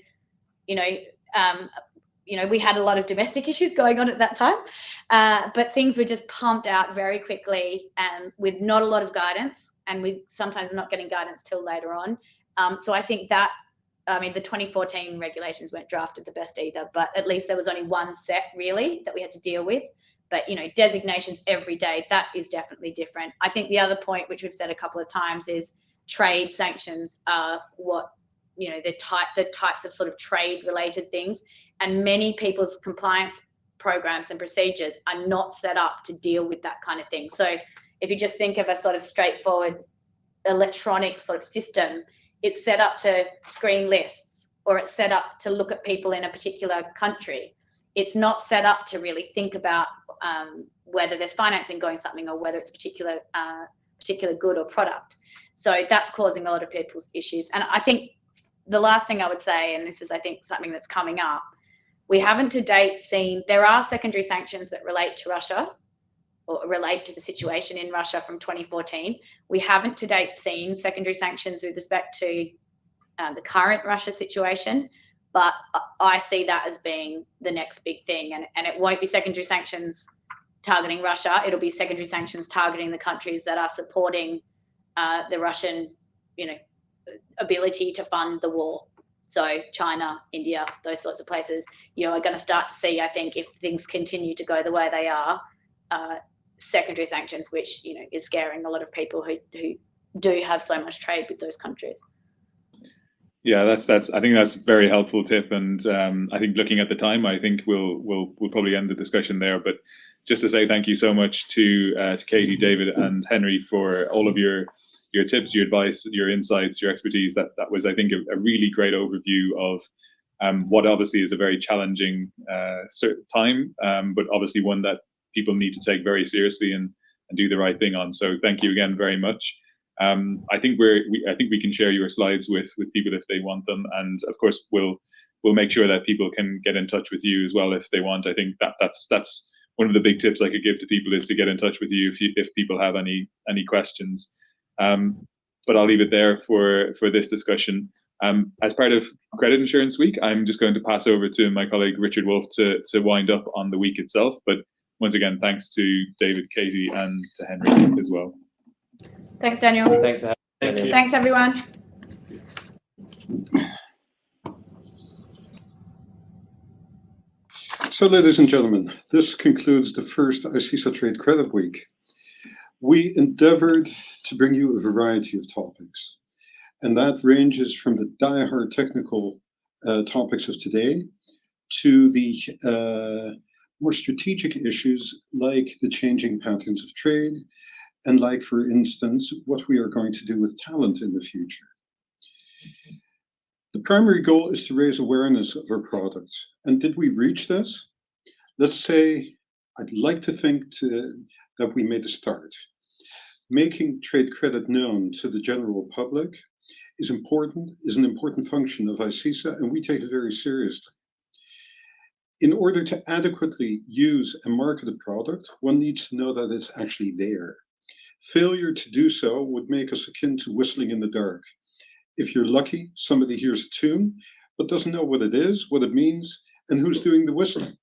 we had a lot of domestic issues going on at that time, but things were just pumped out very quickly and with not a lot of guidance, and we sometimes not getting guidance till later on. So I think that, I mean, the 2014 regulations weren't drafted the best either, but at least there was only one set really that we had to deal with. But, you know, designations every day, that is definitely different. I think the other point, which we've said a couple of times, is trade sanctions are what, you know, the types of sort of trade related things, and many people's compliance programs and procedures are not set up to deal with that kind of thing. So if you just think of a sort of straightforward electronic sort of system, it's set up to screen lists, or it's set up to look at people in a particular country. It's not set up to really think about whether there's financing going something, or whether it's a particular good or product. So that's causing a lot of people's issues. And I think the last thing I would say, and this is, I think, something that's coming up, we haven't to date seen, there are secondary sanctions that relate to Russia or relate to the situation in Russia from 2014. We haven't to date seen secondary sanctions with respect to the current Russia situation, but I see that as being the next big thing. And it won't be secondary sanctions targeting Russia. It'll be secondary sanctions targeting the countries that are supporting the Russian, you know, ability to fund the war. So China, India, those sorts of places, you know, are going to start to see, I think, if things continue to go the way they are, secondary sanctions, which, you know, is scaring a lot of people who do have so much trade with those countries. Yeah, that's. I think that's a very helpful tip, and I think looking at the time, I think we'll probably end the discussion there. But just to say thank you so much to Katie, David, and Henry for all of your tips, your advice, your insights, your expertise. That was, I think, a really great overview of what obviously is a very challenging time, but obviously one that people need to take very seriously and do the right thing on. So thank you again very much. I think we can share your slides with people if they want them, and of course we'll make sure that people can get in touch with you as well if they want. I think that's one of the big tips I could give to people, is to get in touch with you if people have any questions. But I'll leave it there for this discussion. As part of Credit Insurance Week, I'm just going to pass over to my colleague Richard Wolf to wind up on the week itself. But once again, thanks to David, Katie, and to Henry as well. Thanks, Daniel. Thanks for having me, Daniel. Thanks, everyone. So, ladies and gentlemen, this concludes the first ICISA Trade Credit Week. We endeavored to bring you a variety of topics, and that ranges from the die-hard technical topics of today to the more strategic issues like the changing patterns of trade, and like, for instance, what we are going to do with talent in the future. The primary goal is to raise awareness of our product. And did we reach this? Let's say, I'd like to think that we made a start. Making trade credit known to the general public is an important function of ICISA, and we take it very seriously. In order to adequately use and market a product, one needs to know that it's actually there. Failure to do so would make us akin to whistling in the dark. If you're lucky, somebody hears a tune, but doesn't know what it is, what it means, and who's doing the whistling.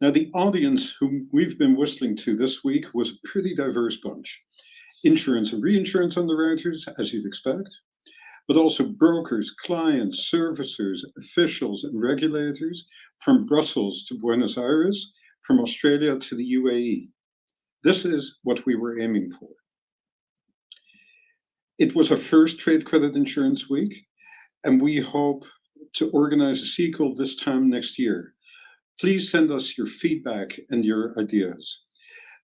Now, the audience whom we've been whistling to this week was a pretty diverse bunch. Insurance and reinsurance underwriters, as you'd expect, but also brokers, clients, servicers, officials, and regulators from Brussels to Buenos Aires, from Australia to the UAE. This is what we were aiming for. It was our first Trade Credit Insurance Week, and we hope to organize a sequel this time next year. Please send us your feedback and your ideas.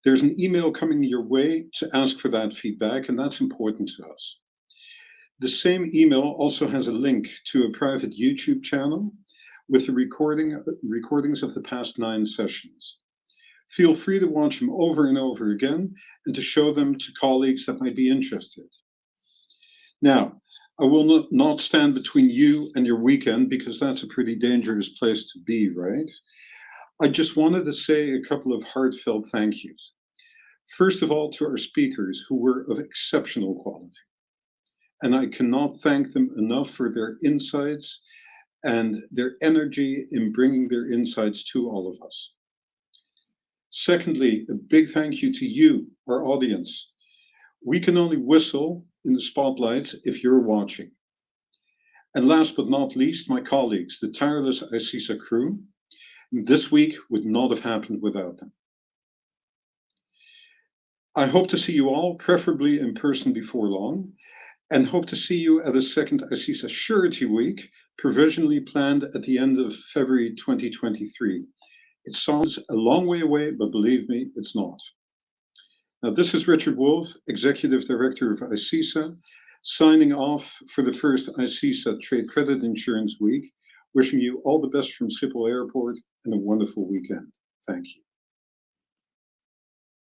There's an email coming your way to ask for that feedback, and that's important to us. The same email also has a link to a private YouTube channel with the recordings of the past 9 sessions. Feel free to watch them over and over again and to show them to colleagues that might be interested. Now, I will not stand between you and your weekend, because that's a pretty dangerous place to be, right? I just wanted to say a couple of heartfelt thank yous. First of all, to our speakers, who were of exceptional quality. And I cannot thank them enough for their insights and their energy in bringing their insights to all of us. Secondly, a big thank you to you, our audience. We can only whistle in the spotlight if you're watching. And last but not least, my colleagues, the tireless ICISA crew. This week would not have happened without them. I hope to see you all, preferably in person before long, and hope to see you at a second ICISA Surety Week, provisionally planned at the end of February 2023. It sounds a long way away, but believe me, it's not. Now, this is Richard Wolf, Executive Director of ICISA, signing off for the first ICISA Trade Credit Insurance Week, wishing you all the best from Schiphol Airport and a wonderful weekend. Thank you.